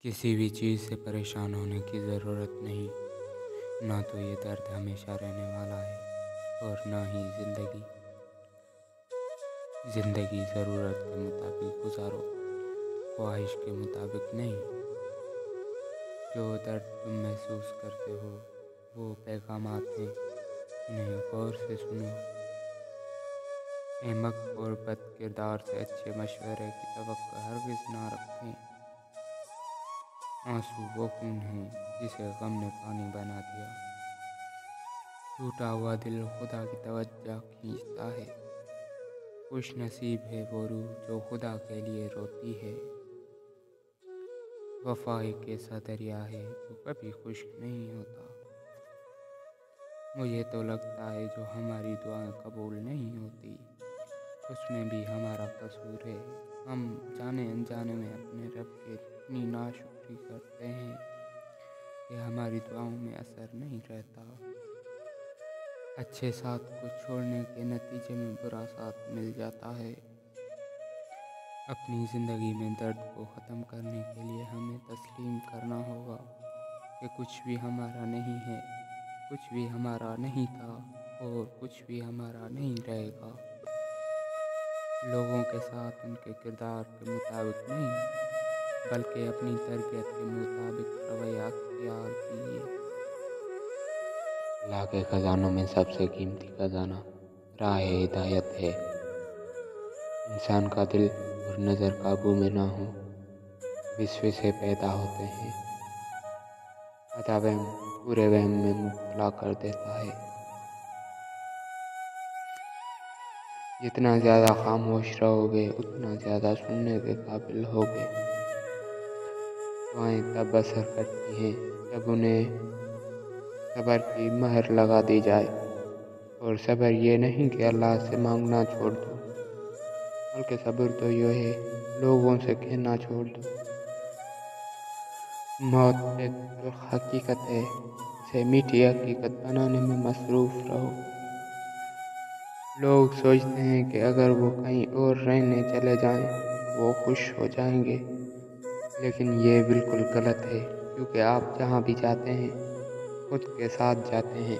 किसी भी चीज़ से परेशान होने की ज़रूरत नहीं। ना तो ये दर्द हमेशा रहने वाला है और ना ही ज़िंदगी। ज़िंदगी ज़रूरत के मुताबिक गुजारो, ख्वाहिश के मुताबिक नहीं। जो दर्द तुम महसूस करते हो वो पैगामात हैं, उन्हें गौर से सुनो। अहमक और बद किरदार से अच्छे मशवरे की तवक्को हरगिज़ ना रखें। आंसू वो खून है जिसे गम ने पानी बना दिया। टूटा हुआ दिल खुदा की तवज्जो खींचता है। खुश नसीब है वो रूह जो खुदा के लिए रोती है। वफा एक ऐसा दरिया है जो कभी खुश्क नहीं होता। मुझे तो लगता है जो हमारी दुआएं कबूल नहीं होती उसमें भी हमारा कसूर है। हम जाने अनजाने में अपने रब की इतनी नाशुक्री करते हैं कि हमारी दुआओं में असर नहीं रहता। अच्छे साथ को छोड़ने के नतीजे में बुरा साथ मिल जाता है। अपनी ज़िंदगी में दर्द को ख़त्म करने के लिए हमें तस्लीम करना होगा कि कुछ भी हमारा नहीं है, कुछ भी हमारा नहीं था और कुछ भी हमारा नहीं रहेगा। लोगों के साथ उनके किरदार के मुताबिक नहीं, बल्कि अपनी तरबियत के मुताबिक रवैया अख्तियार कीजिए। अल्लाह के ख़जानों में सबसे कीमती खजाना राह हिदायत है। इंसान का दिल और नज़र काबू में ना हो, विश्व से पैदा होते हैं। आधा वहम पूरे वहम में मुब्तला कर देता है। जितना ज़्यादा खामोश रहोगे उतना ज़्यादा सुनने के काबिल होगे। दुआएं तब असर करती हैं जब उन्हें सब्र की महर लगा दी जाए। और सब्र ये नहीं कि अल्लाह से मांगना छोड़ दो, बल्कि सब्र तो ये है लोगों से कहना छोड़ दो। मौत एक तल्ख हकीकत है, इसे मीठी हकीकत बनाने में मसरूफ़ रहो। लोग सोचते हैं कि अगर वो कहीं और रहने चले जाएं तो वो खुश हो जाएंगे, लेकिन ये बिल्कुल गलत है, क्योंकि आप जहाँ भी जाते हैं खुद के साथ जाते हैं।